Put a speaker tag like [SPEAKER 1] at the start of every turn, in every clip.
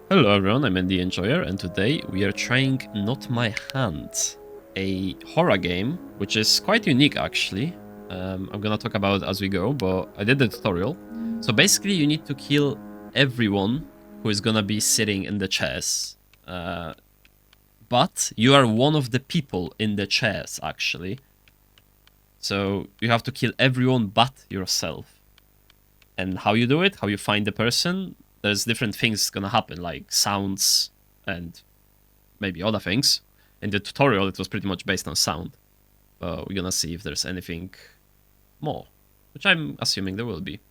[SPEAKER 1] Hello everyone, I'm Andy Enjoyer, and today we are trying Not My Hand, a horror game, which is quite unique actually. I'm gonna talk about it as we go, but I did the tutorial. So basically you need to kill everyone who is gonna be sitting in the chairs. But you are one of the people in the chairs actually. So you have to kill everyone but yourself. And how you do it, how you find the person, there's different things gonna happen, like sounds and maybe other things. In the tutorial, it was pretty much based on sound. We're gonna see if there's anything more, which I'm assuming there will be.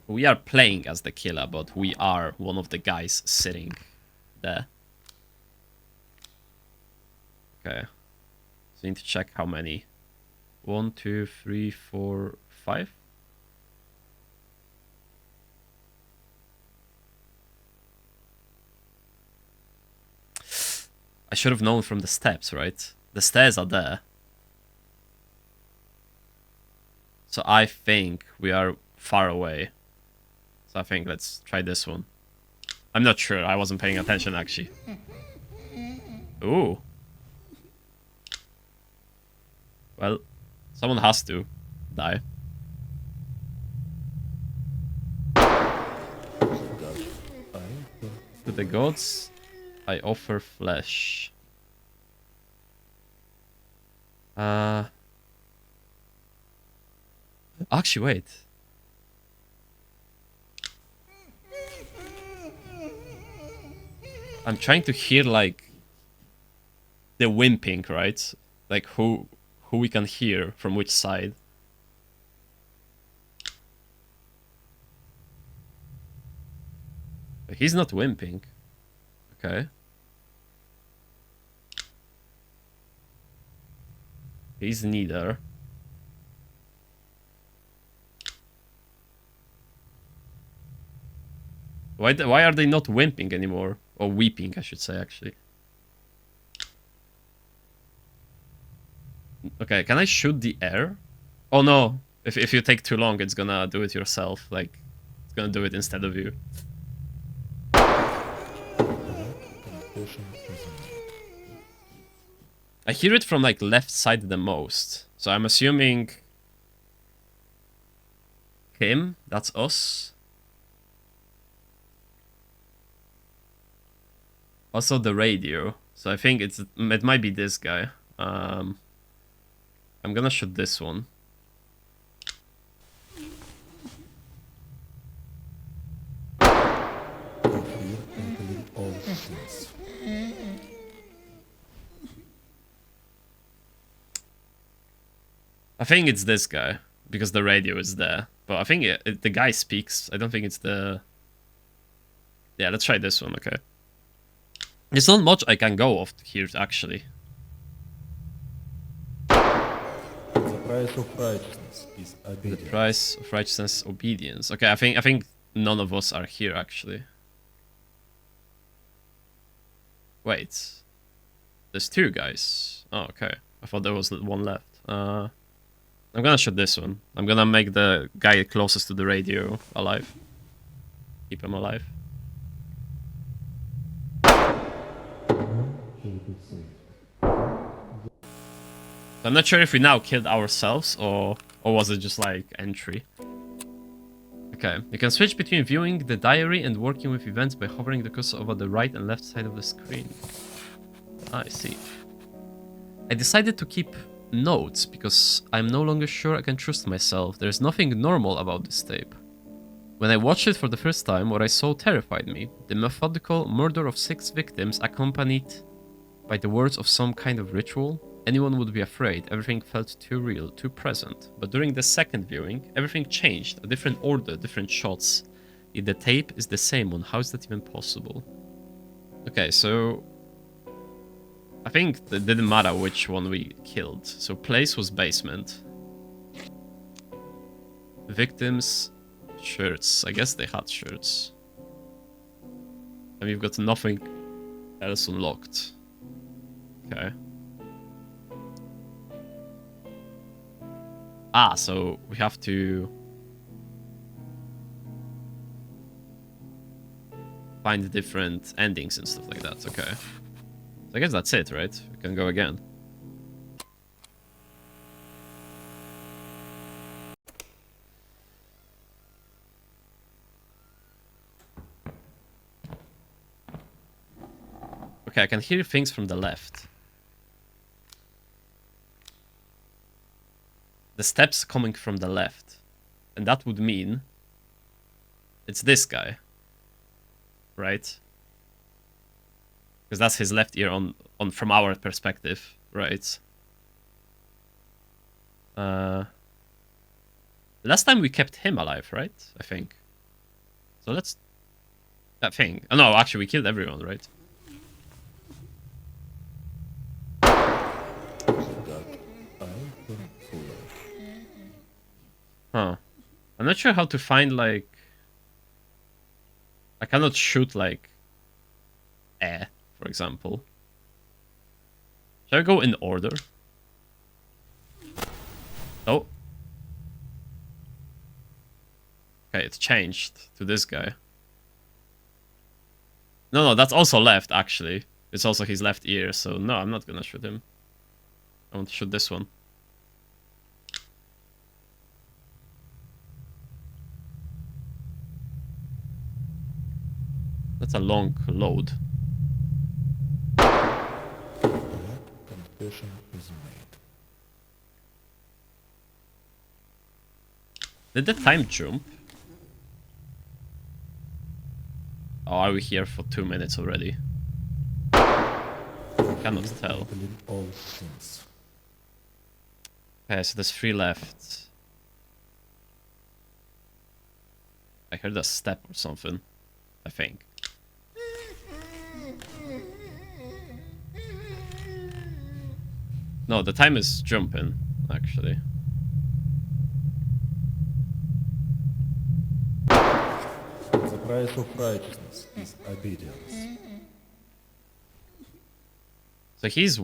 [SPEAKER 1] We are playing as the killer, but we are one of the guys sitting there. Okay. So we need to check how many. 1, 2, 3, 4, 5. I should have known from the steps, right? The stairs are there. So I think we are far away. So I think let's try this one. I'm not sure. I wasn't paying attention, actually. Ooh. Well, someone has to die. To the gods, I offer flesh. Actually, wait. I'm trying to hear, like, the wimping, right? Like, who we can hear from which side. He's not wimping. Okay. He's neither. Why are they not wimping anymore? Or weeping, I should say, actually. Okay, can I shoot the air? Oh no, if you take too long, it's gonna do it yourself. Like, it's gonna do it instead of you. I hear it from, like, left side the most. So I'm assuming... him, that's us. Also the radio. So I think it might be this guy. I'm gonna shoot this one. I think it's this guy, because the radio is there. But I think the guy speaks. I don't think it's the... Yeah, let's try this one, okay. There's not much I can go off here, actually.
[SPEAKER 2] The price of righteousness is obedience.
[SPEAKER 1] The price of righteousness, obedience. Okay, I think none of us are here, actually. Wait. There's two guys. Oh, okay. I thought there was one left. I'm gonna shoot this one. I'm gonna make the guy closest to the radio alive. Keep him alive. I'm not sure if we now killed ourselves or was it just like entry. Okay, you can switch between viewing the diary and working with events by hovering the cursor over the right and left side of the screen. I see. I decided to keep notes because I'm no longer sure I can trust myself. There's nothing normal about this tape. When I watched it for the first time, what I saw terrified me. The methodical murder of 6 victims accompanied by the words of some kind of ritual. Anyone would be afraid. Everything felt too real, too present. But during the second viewing, everything changed. A different order, different shots. If the tape is the same one, how is that even possible? Okay, so... I think it didn't matter which one we killed. So place was basement. Victims, shirts. I guess they had shirts. And we've got nothing else unlocked. Okay. Ah, so we have to find different endings and stuff like that. Okay. So I guess that's it, right? We can go again. Okay, I can hear things from the left. The steps coming from the left. And that would mean it's this guy. Right? Because that's his left ear on from our perspective, right? Last time we kept him alive, right? I think. So let's... That thing. Oh, no, actually we killed everyone, right? Huh. I'm not sure how to find, like... I cannot shoot, like... air, for example. Shall I go in order? Oh. Okay, it's changed to this guy. No, that's also left, actually. It's also his left ear, so no, I'm not gonna shoot him. I want to shoot this one. That's a long load.
[SPEAKER 2] Confession is made.
[SPEAKER 1] Did the time jump? Oh, are we here for 2 minutes already? Cannot tell.
[SPEAKER 2] All things.
[SPEAKER 1] Okay, so there's 3 left. I heard a step or something, I think. No, the time is jumping, actually.
[SPEAKER 2] The price of righteousness is obedience.
[SPEAKER 1] So he's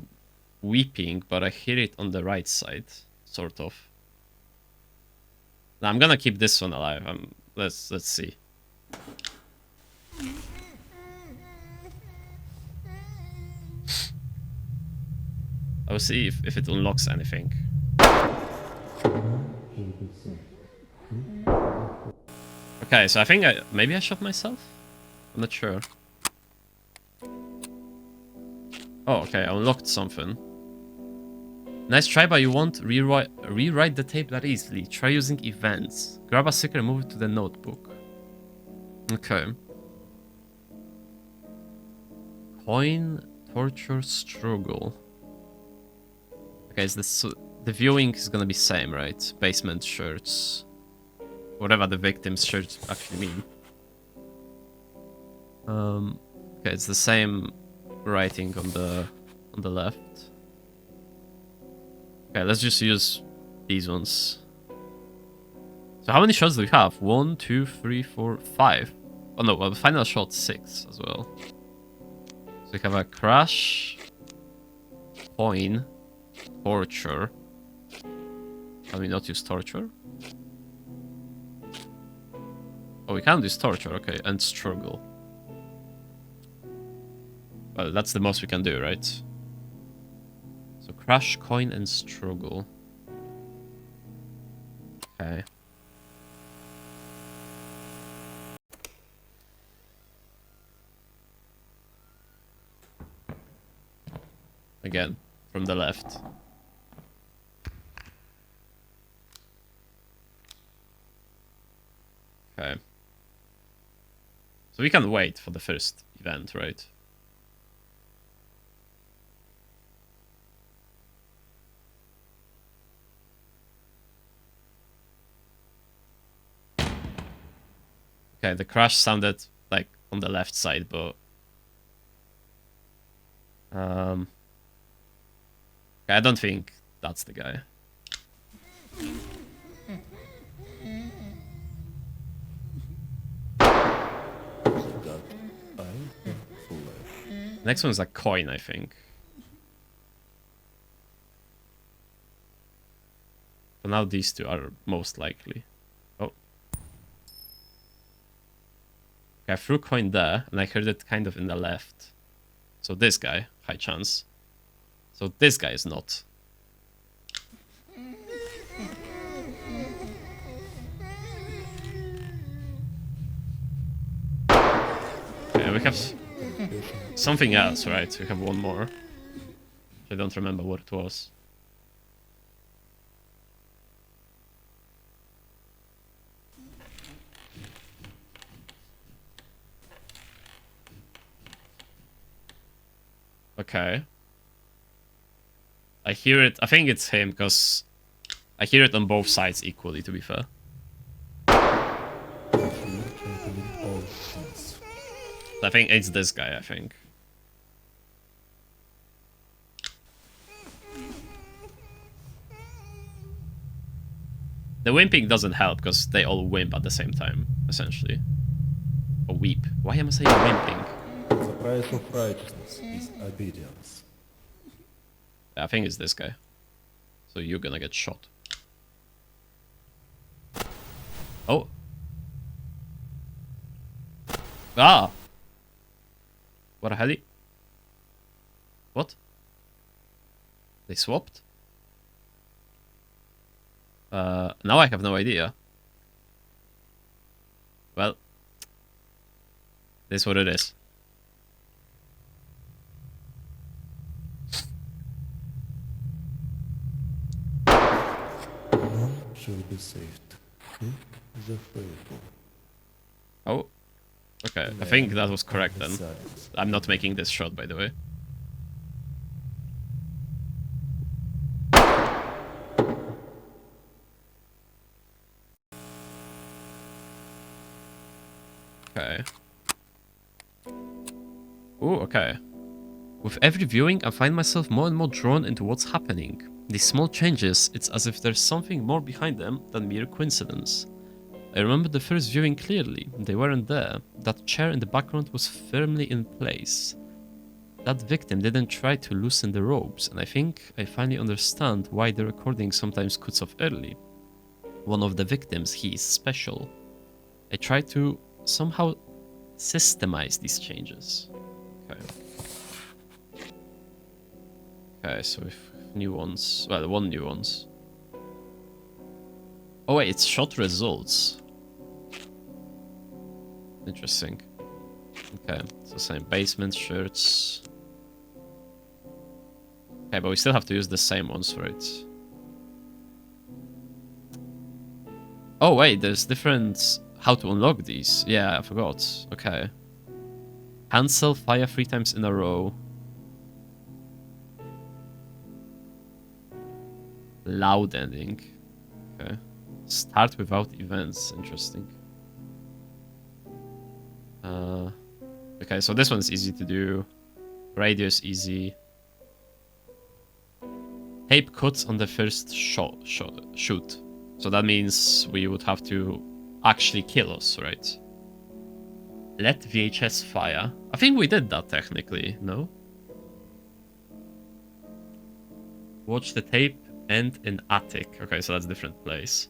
[SPEAKER 1] weeping, but I hear it on the right side, sort of. Now I'm gonna keep this one alive. Let's see. I will see if it unlocks anything. Okay, so I think maybe I shot myself? I'm not sure. Oh, okay, I unlocked something. Nice try, but you won't rewrite the tape that easily. Try using events. Grab a sticker and move it to the notebook. Okay. Coin, torture, struggle. Okay, so the viewing is gonna be same, right? Basement shirts. Whatever the victim's shirts actually mean. Okay, it's the same writing on the left. Okay, let's just use these ones. So how many shots do we have? 1, 2, 3, 4, 5. Oh no, well, the final shot 6 as well. So we have a crash, coin, torture. Can we not use torture? Oh, we can use torture, okay, and struggle. Well, that's the most we can do, right? So crash, coin, and struggle. Okay. Again, from the left. Okay. So we can wait for the first event, right? Okay, the crash sounded like on the left side, but okay, I don't think that's the guy. Next one is a coin, I think. But now these two are most likely. Oh. Okay, I threw a coin there, and I heard it kind of in the left. So this guy, high chance. So this guy is not. Okay, we have something else, right? We have one more. I don't remember what it was. Okay. I hear it. I think it's him, because I hear it on both sides equally, to be fair. I think it's this guy, I think. The wimping doesn't help, because they all wimp at the same time, essentially. Or weep. Why am I saying wimping?
[SPEAKER 2] The price of righteousness is obedience.
[SPEAKER 1] I think it's this guy. So you're gonna get shot. Oh. Ah! What the hell? What? They swapped? Now I have no idea. Well. This is what it is.
[SPEAKER 2] None shall be saved. The faithful.
[SPEAKER 1] Oh. Okay, I think that was correct then. I'm not making this shot, by the way. Okay. Ooh, okay. With every viewing, I find myself more and more drawn into what's happening. These small changes, it's as if there's something more behind them than mere coincidence. I remember the first viewing clearly. They weren't there. That chair in the background was firmly in place. That victim didn't try to loosen the ropes, and I think I finally understand why the recording sometimes cuts off early. One of the victims, he is special. I try to somehow systemize these changes. Okay. Okay, so if new ones... Well, one new ones. Oh wait, it's shot results. Interesting. Okay, so same basement shirts. Okay, but we still have to use the same ones for it. Oh wait, there's different... How to unlock these. Yeah, I forgot. Okay. Cancel fire 3 times in a row. Loud ending. Okay. Start without events. Interesting. Okay, so this one's easy to do. Radio is easy. Tape cuts on the first shoot. So that means we would have to actually kill us, right? Let VHS fire. I think we did that technically, no? Watch the tape end in attic. Okay, so that's a different place.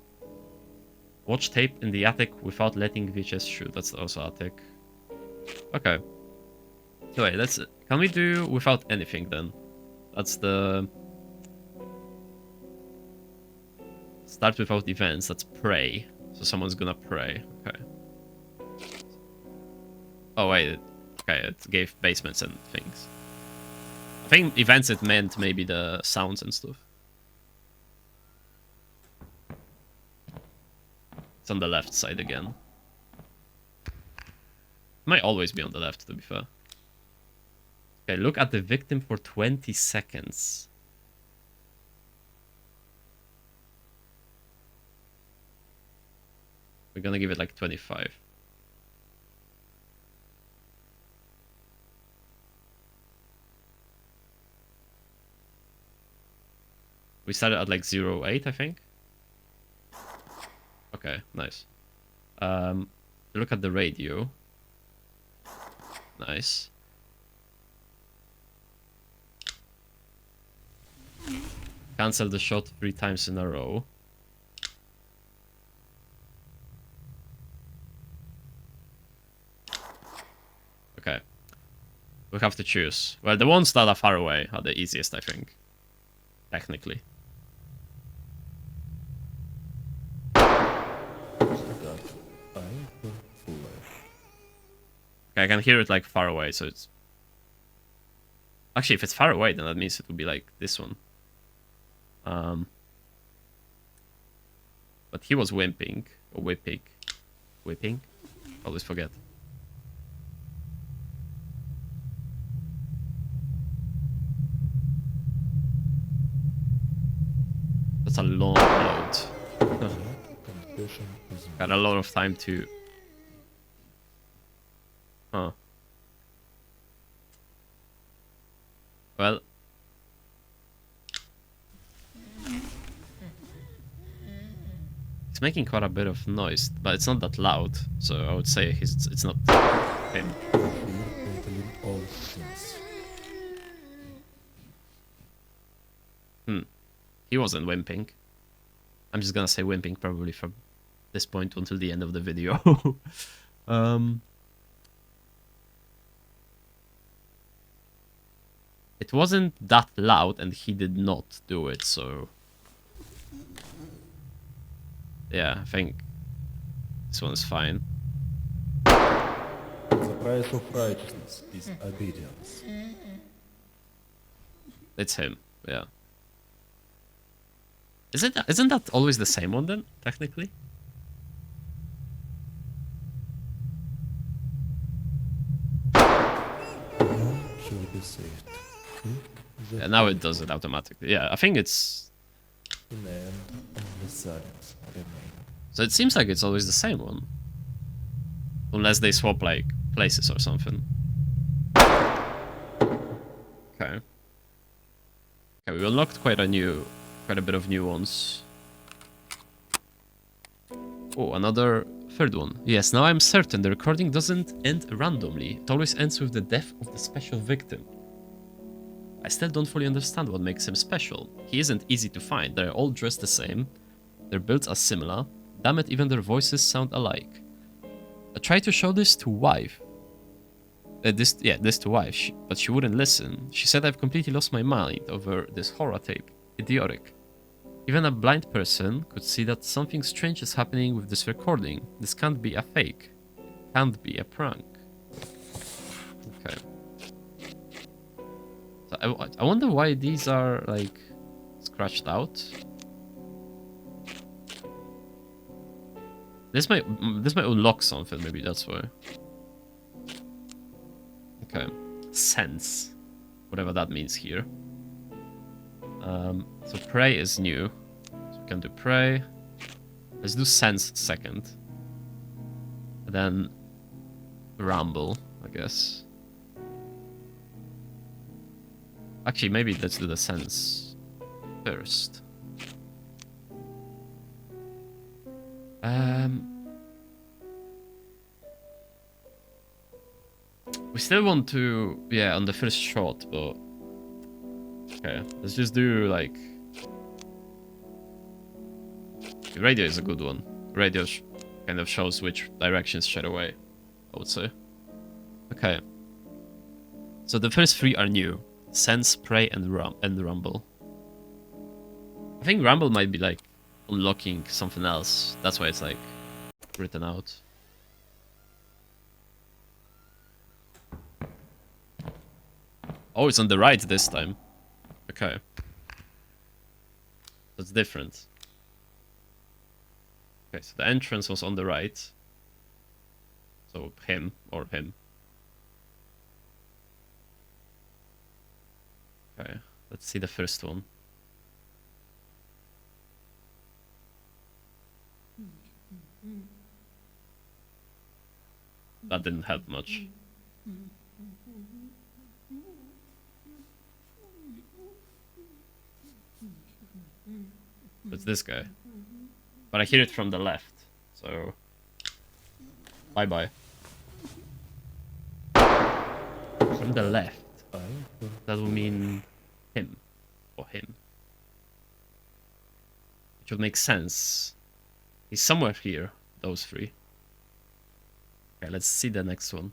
[SPEAKER 1] Watch tape in the attic without letting VHS shoot. That's also attic. Okay. So wait, let's... Can we do without anything then? That's the... Start without events. That's pray. So someone's gonna pray. Okay. Oh wait. Okay, it gave basements and things. I think events it meant maybe the sounds and stuff. It's on the left side again. Might always be on the left, to be fair. Okay, look at the victim for 20 seconds. We're gonna give it like 25. We started at like 0.8, I think. Okay, nice. Look at the radio. Nice. Cancel the shot 3 times in a row. we have to choose. Well, the ones that are far away are the easiest, I think. Technically. Okay, I can hear it like far away, so it's... Actually, if it's far away, then that means it would be like this one. But he was wimping. Or whipping. Whipping? Always forget. That's a long load. Got a lot of time to... Huh. Well... It's making quite a bit of noise, but it's not that loud, so I would say it's not him. He wasn't wimping. I'm just gonna say wimping probably from this point until the end of the video. It wasn't that loud and he did not do it, so... Yeah, I think this one's fine.
[SPEAKER 2] The price of righteousness is obedience.
[SPEAKER 1] It's him, yeah. Isn't that always the same one then, technically?
[SPEAKER 2] Should be saved.
[SPEAKER 1] Yeah, now it does it automatically. Yeah, I think it's...
[SPEAKER 2] In the end, only silence remains.
[SPEAKER 1] So it seems like it's always the same one. Unless they swap, like, places or something. Okay. Okay, we unlocked quite a bit of new ones. Oh, another third one. Yes, now I'm certain the recording doesn't end randomly. It always ends with the death of the special victim. I still don't fully understand what makes him special. He isn't easy to find. They're all dressed the same. Their builds are similar. Damn it, even their voices sound alike. I tried to show this to wife. This to wife, but she wouldn't listen. She said I've completely lost my mind over this horror tape. Idiotic. Even a blind person could see that something strange is happening with this recording. This can't be a fake. Can't be a prank. Okay. So I wonder why these are, like, scratched out. This might unlock something, maybe that's why. Okay. Sense. Whatever that means here. So pray is new. So we can do pray. Let's do sense second. And then ramble, I guess. Actually, maybe let's do the sense first. We still want to, yeah, on the first shot, but okay, let's just do like radio is a good one. Radio kind of shows which directions straight away, I would say. Okay, so the first three are new: sense, pray, and rumble. I think rumble might be like unlocking something else. That's why it's like written out. Oh, it's on the right this time. Okay. That's different. Okay, so the entrance was on the right. So him or him. Okay, let's see the first one. That didn't help much. It's this guy. But I hear it from the left, so... Bye-bye. From the left. That will mean him. Or him. Which would make sense. He's somewhere here, those three. Okay, let's see the next one.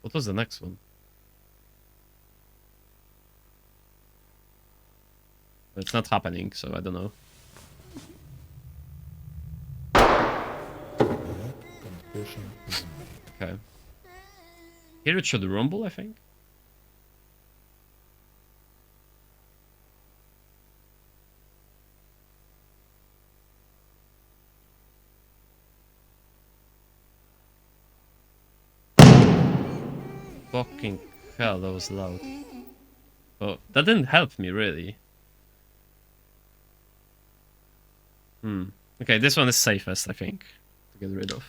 [SPEAKER 1] What was the next one? It's not happening, so I don't know.
[SPEAKER 2] Confession is made.
[SPEAKER 1] Okay. Here it should rumble, I think. Fucking hell, that was loud. Oh, that didn't help me, really. Okay, this one is safest, I think, to get rid of.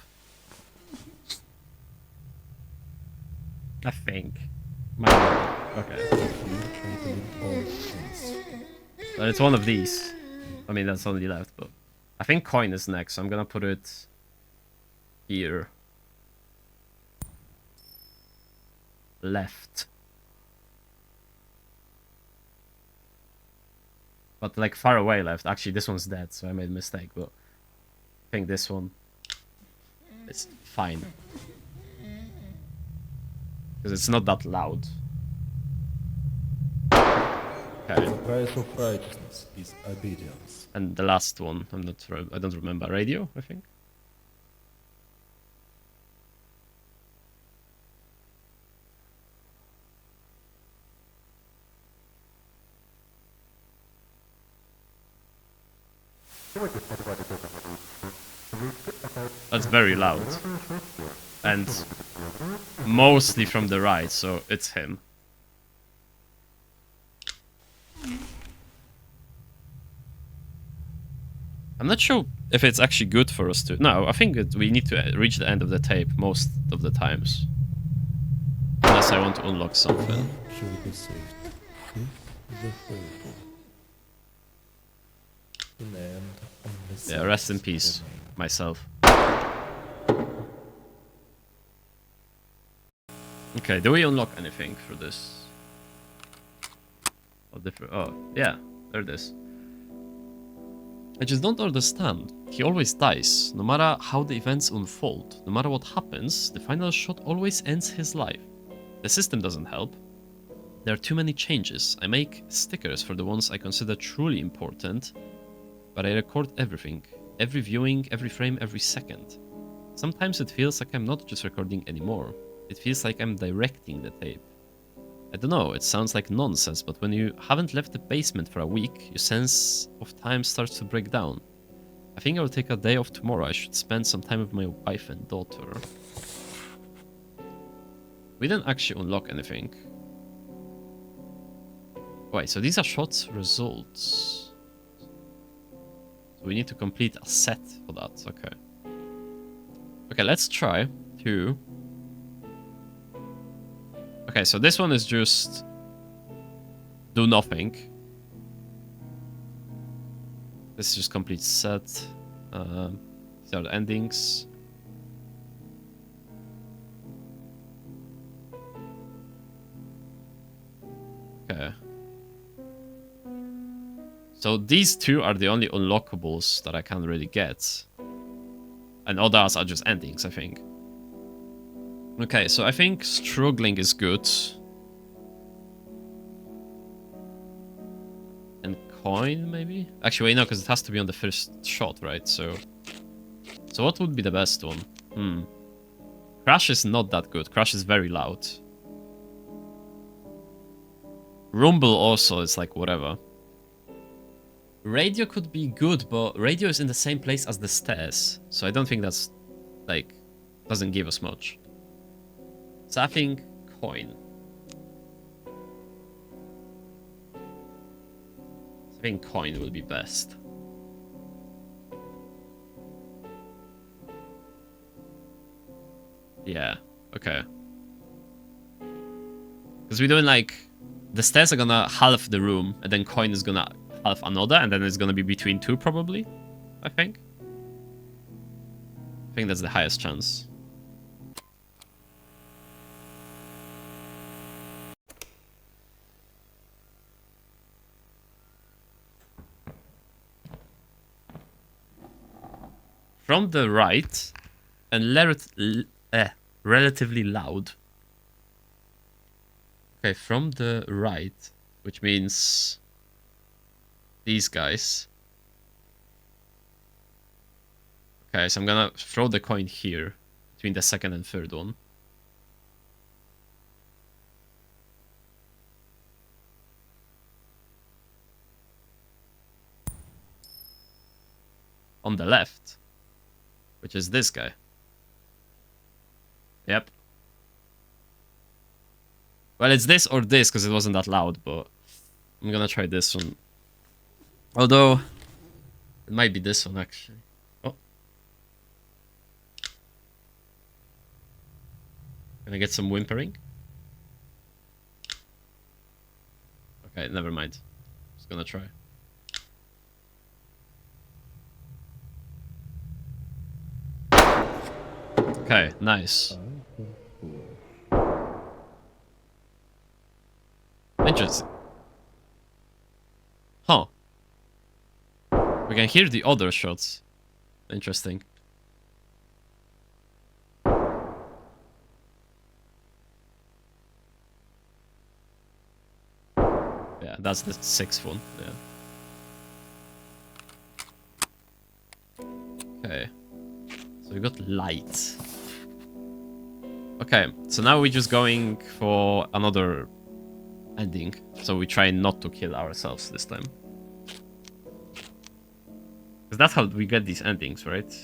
[SPEAKER 1] I think. Okay. But it's one of these. I mean, that's only left, but... I think coin is next, so I'm gonna put it... here. Left. But like far away left. Actually, this one's dead, so I made a mistake, but... I think this one... is fine. Because it's not that loud. Okay.
[SPEAKER 2] The price of righteousness is obedience.
[SPEAKER 1] And the last one, I don't remember. Radio, I think. That's very loud. And mostly from the right, so it's him. I'm not sure if it's actually good for us to... No, I think that we need to reach the end of the tape most of the times. Unless I want to unlock something.
[SPEAKER 2] Shall be saved. The faithful. In the end, only
[SPEAKER 1] Yeah, rest in
[SPEAKER 2] silence
[SPEAKER 1] peace,
[SPEAKER 2] remains.
[SPEAKER 1] myself. Okay, do we unlock anything for this? Oh, yeah, there it is. I just don't understand. He always dies, no matter how the events unfold. No matter what happens, the final shot always ends his life. The system doesn't help. There are too many changes. I make stickers for the ones I consider truly important, but I record everything. Every viewing, every frame, every second. Sometimes it feels like I'm not just recording anymore. It feels like I'm directing the tape. I don't know, it sounds like nonsense, but when you haven't left the basement for a week, your sense of time starts to break down. I think I'll take a day off tomorrow. I should spend some time with my wife and daughter. We didn't actually unlock anything. Wait, so these are shots results. So we need to complete a set for that, okay. Okay, let's try to... Okay, so this one is just... do nothing. This is just complete set. These are the endings. Okay. So these two are the only unlockables that I can't really get. And others are just endings, I think. Okay, so I think struggling is good. And coin, maybe? Actually, wait, no, because it has to be on the first shot, right? So what would be the best one? Crash is not that good. Crash is very loud. Rumble also is like whatever. Radio could be good, but radio is in the same place as the stairs. So I don't think that's, like, doesn't give us much. So I think coin. I think coin will be best. Yeah, okay. Because we're doing like... the stairs are gonna halve the room, and then coin is gonna halve another, and then it's gonna be between two probably, I think. I think that's the highest chance. From the right, and relatively loud. Okay, from the right, which means these guys. Okay, so I'm gonna throw the coin here between the second and third one. On the left, which is this guy. Yep. Well, it's this or this because it wasn't that loud, but I'm gonna try this one. Although, it might be this one actually. Oh. Can I get some whimpering? Okay, never mind. Just gonna try. Okay, nice. Interesting. Huh. We can hear the other shots. Interesting. Yeah, that's the sixth one. Yeah. Okay. So we got light. Okay, so now we're just going for another ending. So we try not to kill ourselves this time. Because that's how we get these endings, right?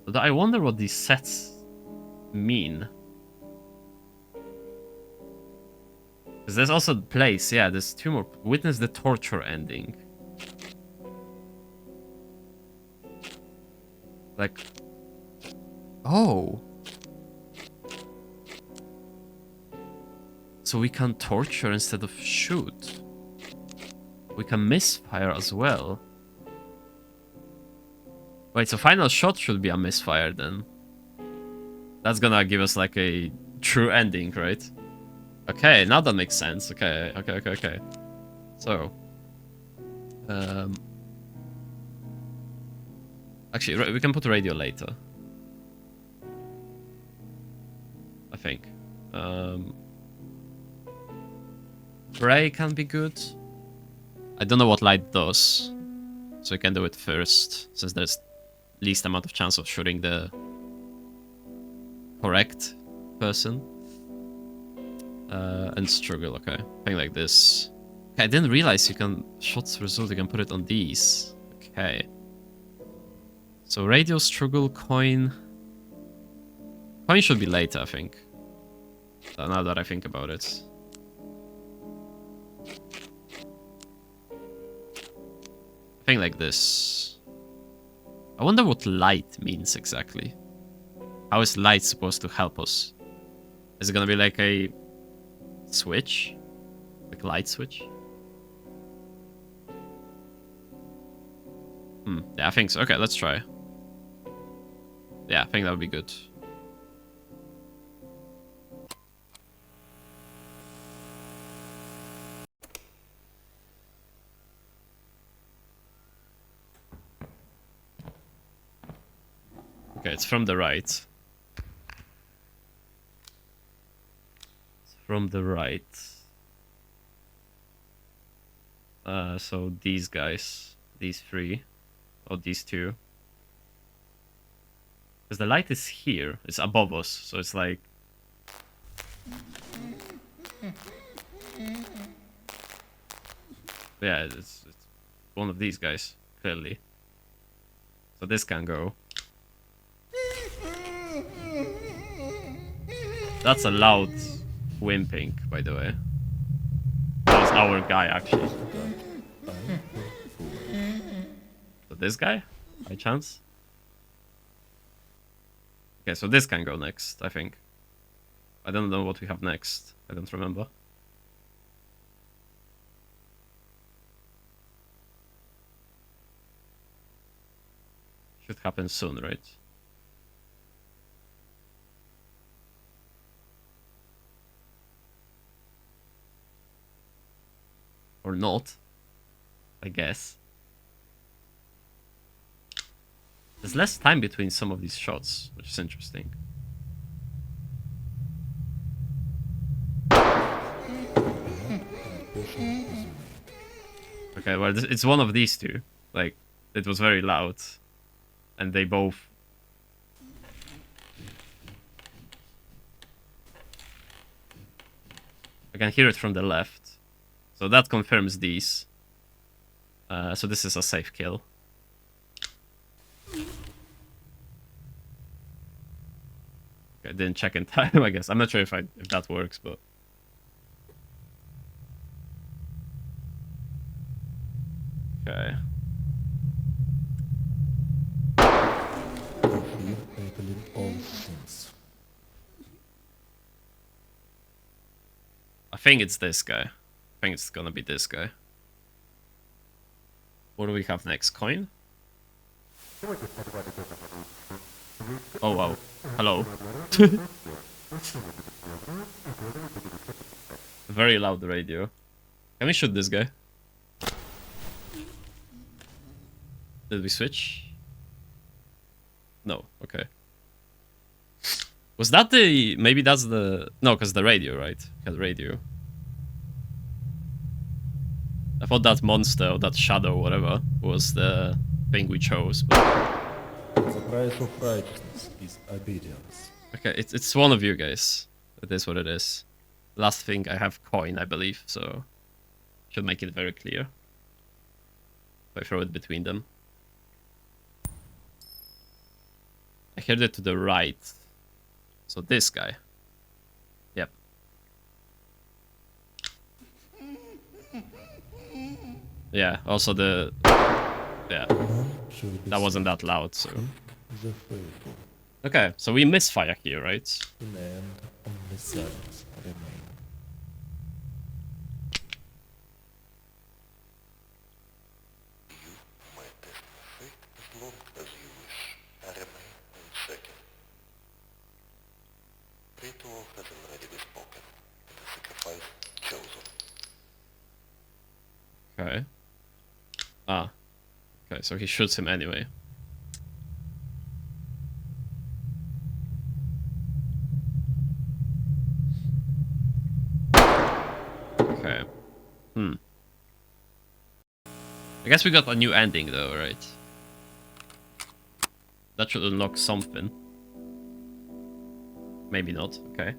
[SPEAKER 1] Although I wonder what these sets mean. Because there's also place, yeah, there's two more. Witness the torture ending. Like... Oh. So we can torture instead of shoot. We can misfire as well. Wait, so final shot should be a misfire then. That's gonna give us like a true ending, right? Okay, now that makes sense. Okay. So, actually, we can put radio later. I think. Ray can be good. I don't know what light does, so we can do it first, since there's least amount of chance of shooting the correct person. And struggle, okay. Thing like this. Okay, I didn't realize you can shots result, you can put it on these. Okay. So radio, struggle, coin. Coin should be later, I think. Now that I think about it. Thing like this. I wonder what light means exactly. How is light supposed to help us? Is it gonna be like a switch? Like a light switch? Yeah, I think so. Okay, let's try. Yeah, I think that would be good. Okay, it's from the right. It's from the right. So these guys. These three. Or these two. Because the light is here. It's above us. So it's like... Yeah, it's one of these guys. Clearly. So this can go. That's a loud whimping, by the way. That was our guy, actually. So this guy? By chance? Okay, so this can go next, I think. I don't know what we have next. I don't remember. Should happen soon, right? Or not, I guess. There's less time between some of these shots, which is interesting. Okay, well, it's one of these two. Like, it was very loud. And they both... I can hear it from the left. So that confirms these. So this is a safe kill. Okay, didn't check in time, I guess. I'm not sure if that works, but... Okay. I think it's this guy. I think it's gonna be this guy. What do we have next? Coin? Oh wow. Hello. Very loud radio. Can we shoot this guy? Did we switch? No, okay. Was that the... Maybe that's the... No, because the radio, right? Had radio. I thought that monster, or that shadow, whatever, was the thing we chose. But...
[SPEAKER 2] The price of righteousness is obedience.
[SPEAKER 1] Okay, it's one of you guys. It is what it is. Last thing, I have coin, I believe, so... Should make it very clear. If I throw it between them. I heard it to the right. So this guy. Yep. Yeah, also the... Yeah. That wasn't that loud, so... Okay, so we misfire here, right?
[SPEAKER 2] In the end, only silence remains.
[SPEAKER 3] As long as you wish, I remain in second. Ritual has already been spoken, and the sacrifice chosen.
[SPEAKER 1] Okay. Ah. Okay, so he shoots him anyway. Okay. I guess we got a new ending though, right? That should unlock something. Maybe not, okay.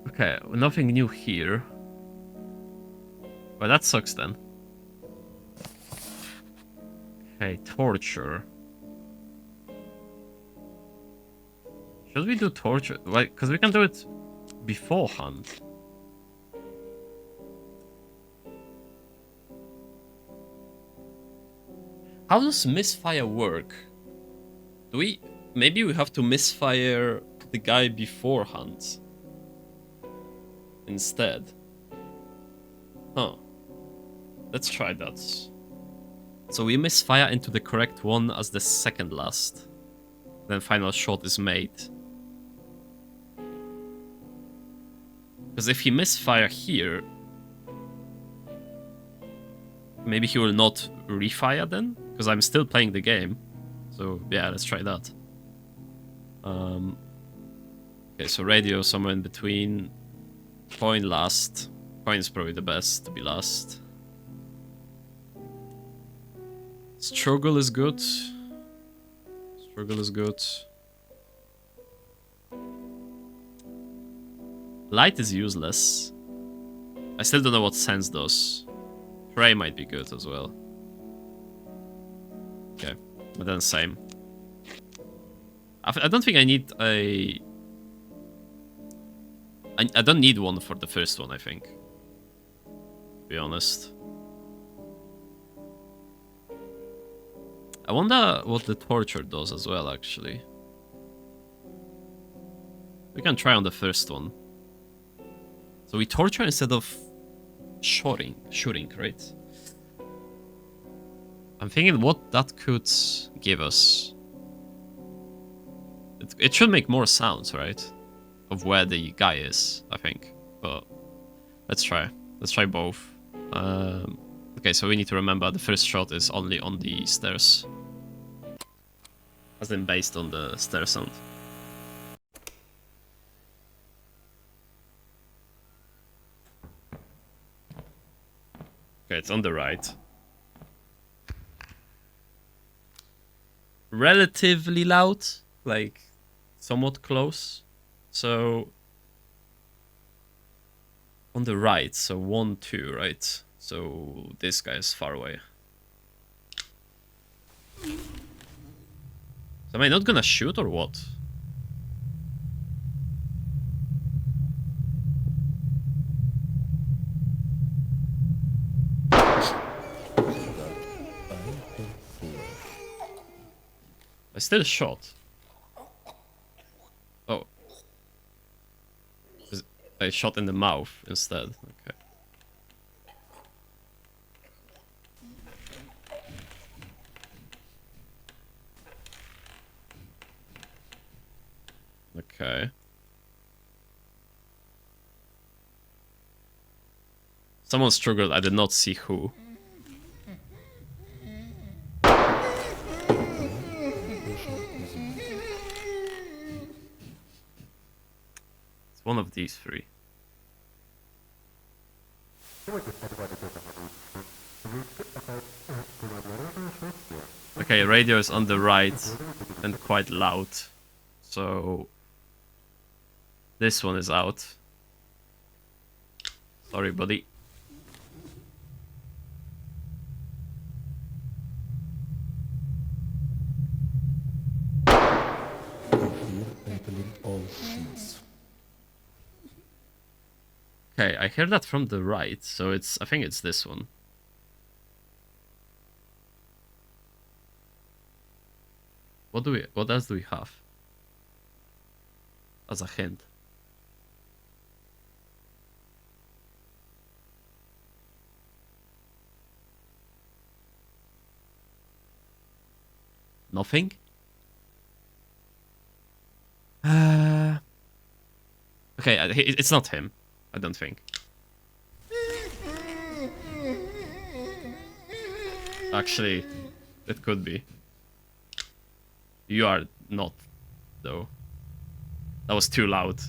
[SPEAKER 1] Okay, nothing new here. Well, that sucks then. Okay, torture. Should we do torture? Like, because we can do it beforehand. How does misfire work? Do we... Maybe we have to misfire the guy beforehand. Instead. Huh. Let's try that. So we misfire into the correct one as the second last. Then final shot is made. Because if he misfire here... Maybe he will not refire then? Because I'm still playing the game. So yeah, let's try that. Okay, so radio somewhere in between. Coin last. Coin is probably the best to be last. Struggle is good. Struggle is good. Light is useless. I still don't know what sense does. Pray might be good as well. Okay, but then same. I don't think I need a... I don't need one for the first one, I think. To be honest. I wonder what the torture does as well, actually. We can try on the first one. So we torture instead of shooting, right? I'm thinking what that could give us. It should make more sounds, right? Of where the guy is, I think. But let's try. Let's try both. Okay, so we need to remember the first shot is only on the stairs. As in based on the stair sound. Okay, it's on the right. Relatively loud, like somewhat close. So on the right, so 1, 2, right? So this guy is far away. So am I not gonna shoot or what? I still shot. Oh. I shot in the mouth instead. Okay. Okay. Someone struggled. I did not see who. It's one of these three. Okay, radio is on the right and quite loud. So this one is out. Sorry, buddy. Okay, I hear that from the right, so I think it's this one. What else do we have? As a hint. Nothing? Okay, it's not him. I don't think. Actually, it could be. You are not, though. That was too loud.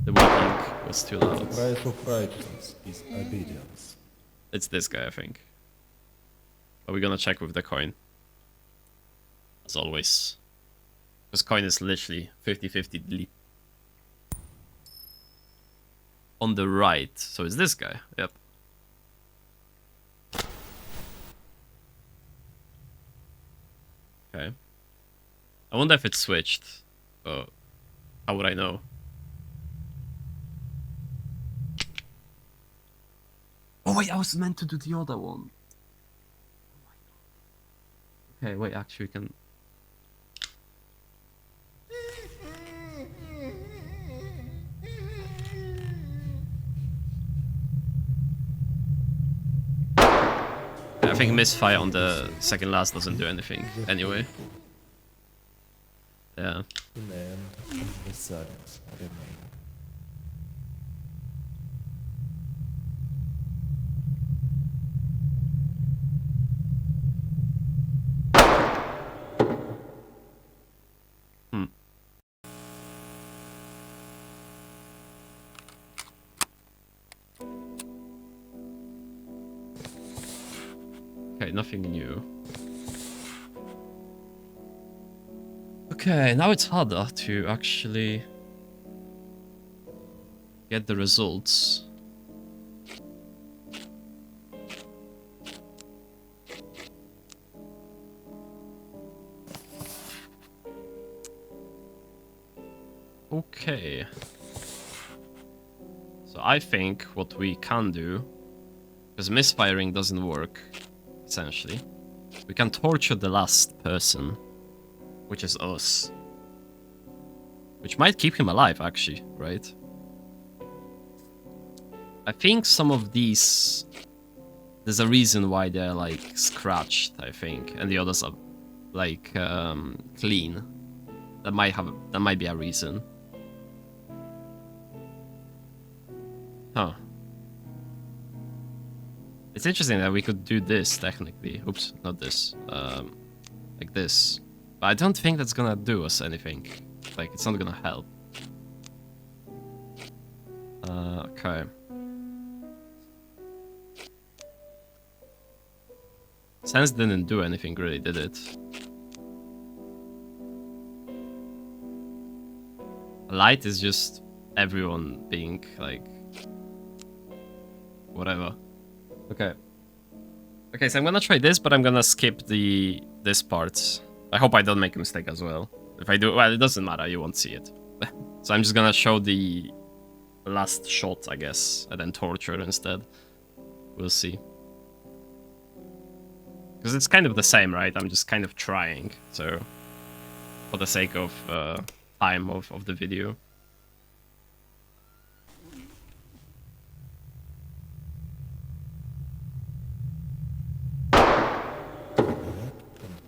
[SPEAKER 1] The walking was too loud.
[SPEAKER 2] Price of righteousness is obedience.
[SPEAKER 1] It's this guy, I think. But we're gonna check with the coin. As always. Because coin is literally 50-50 delete. On the right. So it's this guy. Yep. Okay. I wonder if it switched. How would I know? Oh wait, I was meant to do the other one. Okay, wait, actually we can... I think misfire on the second last doesn't do anything anyway. Yeah.
[SPEAKER 2] In the end, the silence remain.
[SPEAKER 1] Okay, nothing new. Okay, now it's harder to actually get the results. Okay. So I think what we can do, because misfiring doesn't work, essentially, we can torture the last person, which is us. Which might keep him alive, actually, right? I think some of these... There's a reason why they're, like, scratched, I think. And the others are, like, clean. That might be a reason. Huh. It's interesting that we could do this, technically. Oops, not this. Like this. But I don't think that's gonna do us anything. Like, it's not gonna help. Okay. Sense didn't do anything really, did it? Light is just everyone being like whatever. Okay. Okay, so I'm gonna try this, but I'm gonna skip this part. I hope I don't make a mistake as well. If I do, well, it doesn't matter, you won't see it. So I'm just gonna show the last shot, I guess, and then torture instead. We'll see. Because it's kind of the same, right? I'm just kind of trying, so for the sake of time of the video.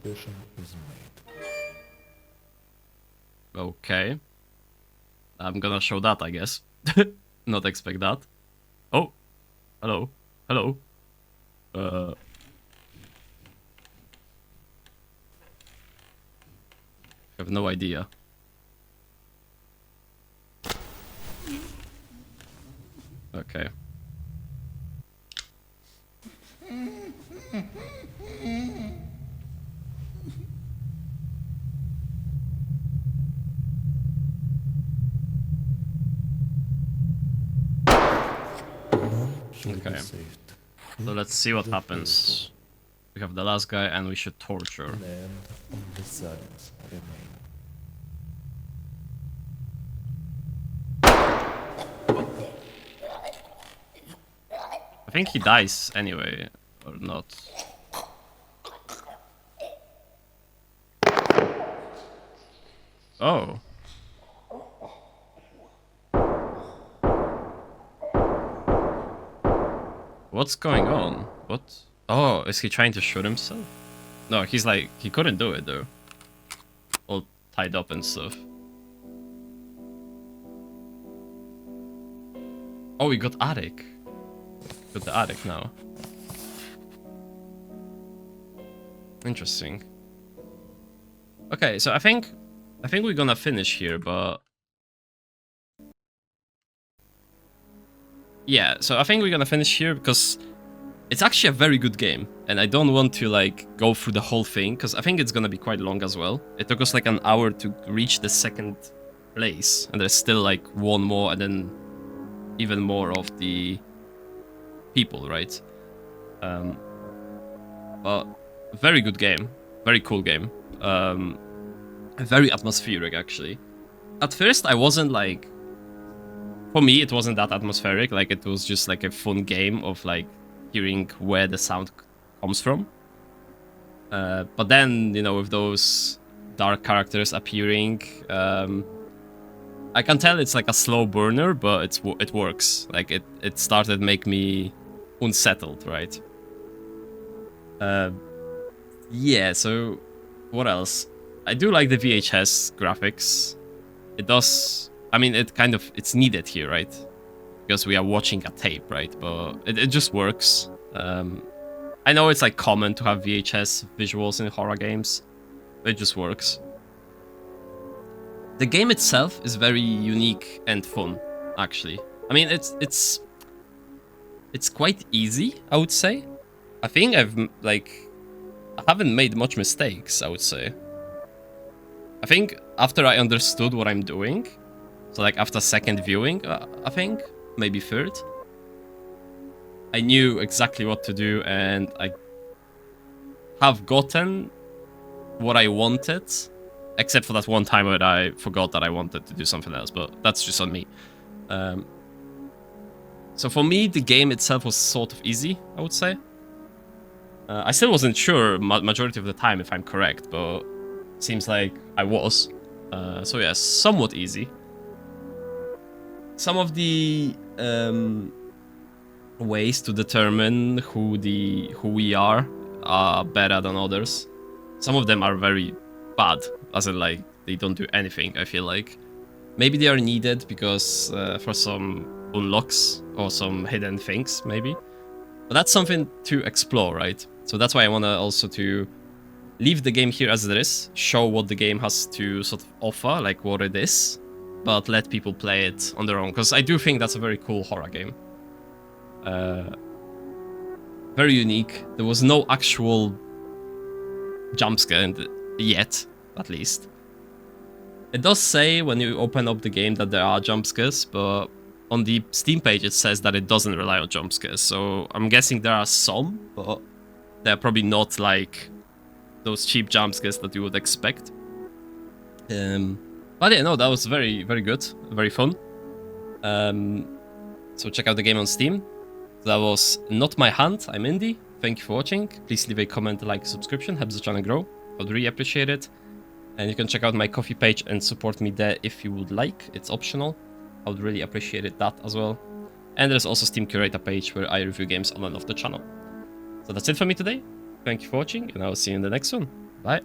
[SPEAKER 2] Confession is made.
[SPEAKER 1] Okay. I'm gonna show that, I guess. Not expect that. Oh. Hello. Hello. I have no idea. Okay. Okay. So let's see what happens. We have the last guy and we should torture.
[SPEAKER 2] And only silence remain.
[SPEAKER 1] I think he dies anyway, or not. Oh. What's going on? What? Oh, is he trying to shoot himself? No, he's like, he couldn't do it though. All tied up and stuff. Oh, we got attic. Got the attic now. Interesting. Okay, so I think we're gonna finish here, but yeah, so I think we're gonna finish here because it's actually a very good game, and I don't want to like go through the whole thing because I think it's gonna be quite long as well. It took us like an hour to reach the second place, and there's still like one more, and then even more of the people, right? But very good game, very cool game, very atmospheric actually. At first, I wasn't like. For me, it wasn't that atmospheric. Like, it was just like a fun game of like hearing where the sound comes from. But then, you know, with those dark characters appearing, I can tell it's like a slow burner, but it works. Like, it started make me unsettled, right? Yeah, so what else? I do like the VHS graphics. It does... I mean, it's needed here, right? Because we are watching a tape, right? But it just works. I know it's like common to have VHS visuals in horror games. But it just works. The game itself is very unique and fun, actually. I mean, it's quite easy, I would say. I think I haven't made much mistakes, I would say. I think after I understood what I'm doing, so like after second viewing, I think, maybe third, I knew exactly what to do and I have gotten what I wanted, except for that one time where I forgot that I wanted to do something else, but that's just on me. So for me, the game itself was sort of easy, I would say. I still wasn't sure majority of the time if I'm correct, but it seems like I was. So yeah, somewhat easy. Some of the ways to determine who we are better than others. Some of them are very bad, as in like they don't do anything. I feel like maybe they are needed because for some unlocks or some hidden things, maybe. But that's something to explore, right? So that's why I want to also to leave the game here as it is, show what the game has to sort of offer, like what it is, but let people play it on their own, because I do think that's a very cool horror game. Very unique. There was no actual jump scare yet, at least. It does say when you open up the game that there are jump scares, but on the Steam page it says that it doesn't rely on jump scares. So I'm guessing there are some, but they're probably not like those cheap jump scares that you would expect. But yeah, no, that was very, very good, very fun. So check out the game on Steam. That was Not My Hand, I'm Indy. Thank you for watching. Please leave a comment, like, subscription, helps the channel grow. I'd really appreciate it. And you can check out my Ko-fi page and support me there if you would like. It's optional. I would really appreciate that as well. And there's also Steam Curator page where I review games on and off the channel. So that's it for me today. Thank you for watching, and I will see you in the next one. Bye.